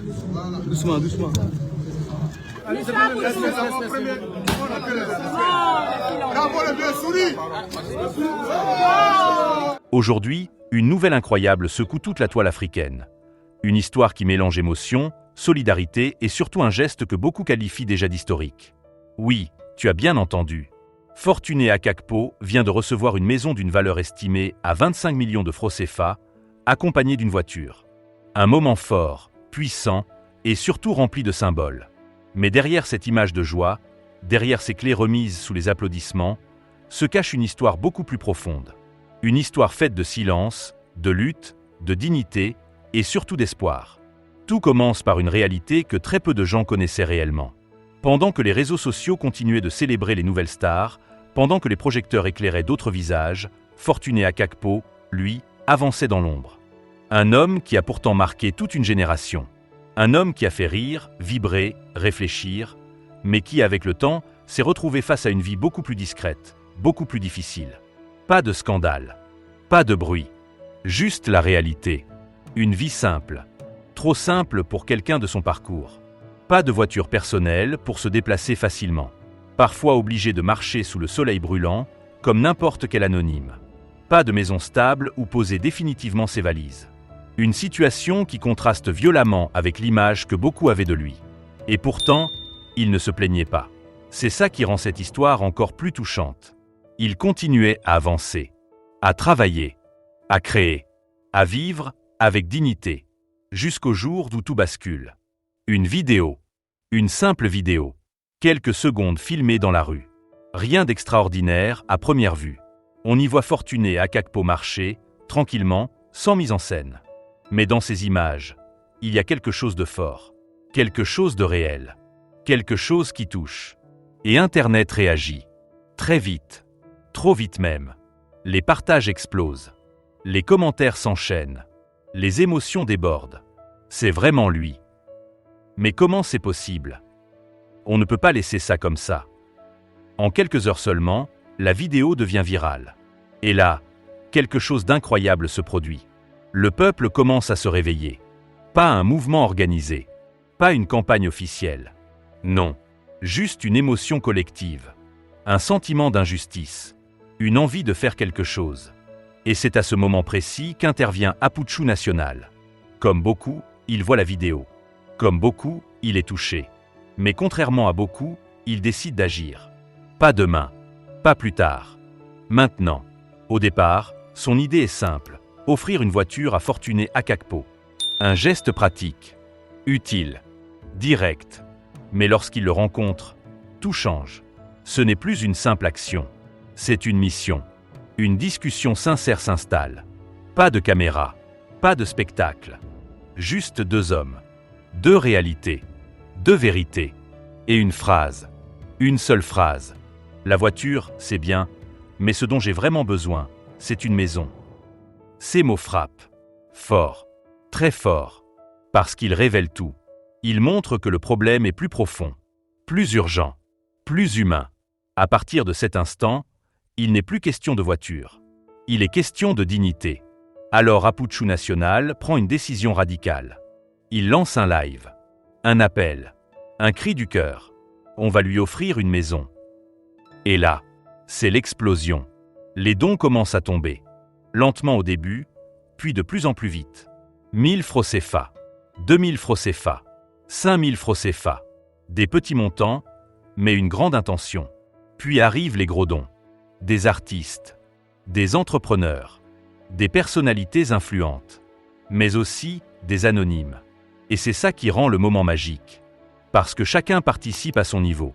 Doucement, doucement. Aujourd'hui, une nouvelle incroyable secoue toute la toile africaine. Une histoire qui mélange émotion, solidarité et surtout un geste que beaucoup qualifient déjà d'historique. Oui, tu as bien entendu. Fortuné Akakpo vient de recevoir une maison d'une valeur estimée à 25 millions de francs CFA, accompagnée d'une voiture. Un moment fort, puissant et surtout rempli de symboles. Mais derrière cette image de joie, derrière ces clés remises sous les applaudissements, se cache une histoire beaucoup plus profonde. Une histoire faite de silence, de lutte, de dignité et surtout d'espoir. Tout commence par une réalité que très peu de gens connaissaient réellement. Pendant que les réseaux sociaux continuaient de célébrer les nouvelles stars, pendant que les projecteurs éclairaient d'autres visages, Fortuné Akakpo, lui, avançait dans l'ombre. Un homme qui a pourtant marqué toute une génération. Un homme qui a fait rire, vibrer, réfléchir, mais qui, avec le temps, s'est retrouvé face à une vie beaucoup plus discrète, beaucoup plus difficile. Pas de scandale, pas de bruit, juste la réalité. Une vie simple, trop simple pour quelqu'un de son parcours. Pas de voiture personnelle pour se déplacer facilement. Parfois obligé de marcher sous le soleil brûlant, comme n'importe quel anonyme. Pas de maison stable où poser définitivement ses valises. Une situation qui contraste violemment avec l'image que beaucoup avaient de lui. Et pourtant, il ne se plaignait pas. C'est ça qui rend cette histoire encore plus touchante. Il continuait à avancer, à travailler, à créer, à vivre avec dignité, jusqu'au jour où tout bascule. Une vidéo, une simple vidéo, quelques secondes filmées dans la rue. Rien d'extraordinaire à première vue. On y voit Fortuné Akakpo marcher, tranquillement, sans mise en scène. Mais dans ces images, il y a quelque chose de fort, quelque chose de réel, quelque chose qui touche. Et Internet réagit. Très vite, trop vite même. Les partages explosent. Les commentaires s'enchaînent. Les émotions débordent. C'est vraiment lui. Mais comment c'est possible? On ne peut pas laisser ça comme ça. En quelques heures seulement, la vidéo devient virale. Et là, quelque chose d'incroyable se produit. Le peuple commence à se réveiller. Pas un mouvement organisé, pas une campagne officielle. Non, juste une émotion collective, un sentiment d'injustice, une envie de faire quelque chose. Et c'est à ce moment précis qu'intervient Apuchu National. Comme beaucoup, il voit la vidéo. Comme beaucoup, il est touché. Mais contrairement à beaucoup, il décide d'agir. Pas demain, pas plus tard. Maintenant. Au départ, son idée est simple. Offrir une voiture à Fortuné Akakpo. Un geste pratique, utile, direct. Mais lorsqu'il le rencontre, tout change. Ce n'est plus une simple action. C'est une mission. Une discussion sincère s'installe. Pas de caméra, pas de spectacle. Juste deux hommes, deux réalités, deux vérités. Et une phrase. Une seule phrase. La voiture, c'est bien, mais ce dont j'ai vraiment besoin, c'est une maison. Ces mots frappent. Fort. Très fort. Parce qu'ils révèlent tout. Ils montrent que le problème est plus profond, plus urgent, plus humain. À partir de cet instant, il n'est plus question de voiture. Il est question de dignité. Alors Apuchu National prend une décision radicale. Il lance un live, un appel, un cri du cœur. On va lui offrir une maison. Et là, c'est l'explosion. Les dons commencent à tomber. Lentement au début, puis de plus en plus vite. 1000 francs CFA, 2000 francs CFA, 5000 francs CFA. Des petits montants, mais une grande intention. Puis arrivent les gros dons. Des artistes, des entrepreneurs, des personnalités influentes, mais aussi des anonymes. Et c'est ça qui rend le moment magique. Parce que chacun participe à son niveau.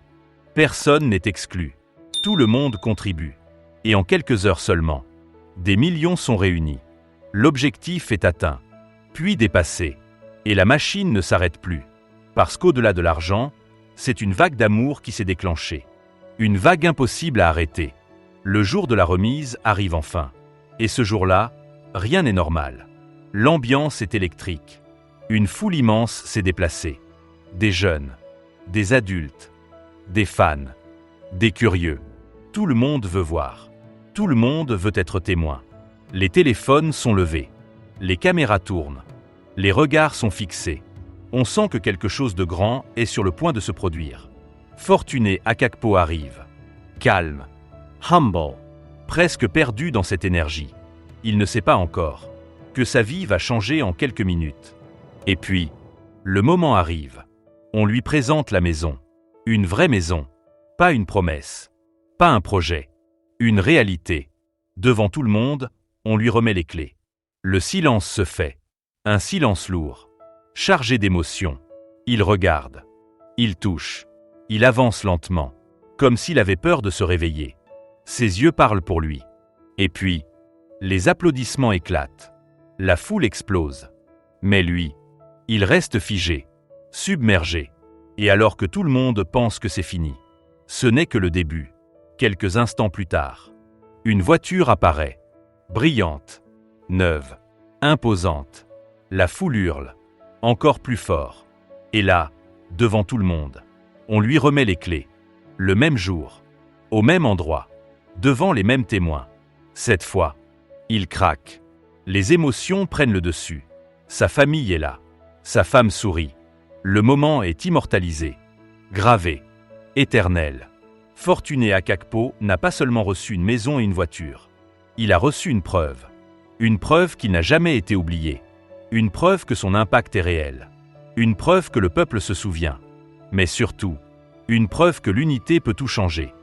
Personne n'est exclu. Tout le monde contribue. Et en quelques heures seulement, des millions sont réunis. L'objectif est atteint, puis dépassé. Et la machine ne s'arrête plus. Parce qu'au-delà de l'argent, c'est une vague d'amour qui s'est déclenchée. Une vague impossible à arrêter. Le jour de la remise arrive enfin. Et ce jour-là, rien n'est normal. L'ambiance est électrique. Une foule immense s'est déplacée. Des jeunes, des adultes, des fans, des curieux. Tout le monde veut voir. Tout le monde veut être témoin. Les téléphones sont levés. Les caméras tournent. Les regards sont fixés. On sent que quelque chose de grand est sur le point de se produire. Fortuné Akakpo arrive. Calme, humble, presque perdu dans cette énergie. Il ne sait pas encore que sa vie va changer en quelques minutes. Et puis, le moment arrive. On lui présente la maison. Une vraie maison. Pas une promesse. Pas un projet. Une réalité. Devant tout le monde, on lui remet les clés. Le silence se fait. Un silence lourd. Chargé d'émotions. Il regarde. Il touche. Il avance lentement. Comme s'il avait peur de se réveiller. Ses yeux parlent pour lui. Et puis, les applaudissements éclatent. La foule explose. Mais lui, il reste figé, submergé. Et alors que tout le monde pense que c'est fini, ce n'est que le début. Quelques instants plus tard, une voiture apparaît. Brillante, neuve, imposante. La foule hurle, encore plus fort. Et là, devant tout le monde, on lui remet les clés. Le même jour, au même endroit, devant les mêmes témoins. Cette fois, il craque. Les émotions prennent le dessus. Sa famille est là. Sa femme sourit. Le moment est immortalisé, gravé, éternel. Fortuné Akakpo n'a pas seulement reçu une maison et une voiture. Il a reçu une preuve. Une preuve qu'il n'a jamais été oublié. Une preuve que son impact est réel. Une preuve que le peuple se souvient. Mais surtout, une preuve que l'unité peut tout changer.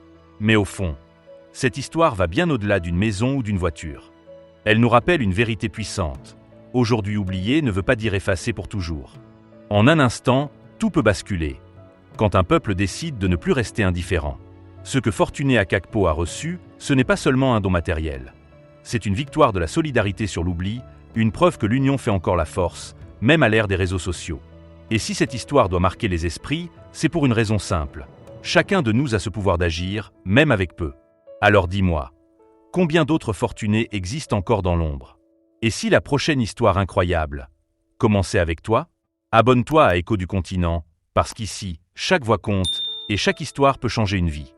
Mais au fond, cette histoire va bien au-delà d'une maison ou d'une voiture. Elle nous rappelle une vérité puissante. Aujourd'hui oublié ne veut pas dire effacé pour toujours. En un instant, tout peut basculer. Quand un peuple décide de ne plus rester indifférent. Ce que Fortuné Akakpo a reçu, ce n'est pas seulement un don matériel. C'est une victoire de la solidarité sur l'oubli, une preuve que l'union fait encore la force, même à l'ère des réseaux sociaux. Et si cette histoire doit marquer les esprits, c'est pour une raison simple. Chacun de nous a ce pouvoir d'agir, même avec peu. Alors dis-moi, combien d'autres fortunés existent encore dans l'ombre? Et si la prochaine histoire incroyable commençait avec toi? Abonne-toi à Écho du Continent, parce qu'ici, chaque voix compte et chaque histoire peut changer une vie.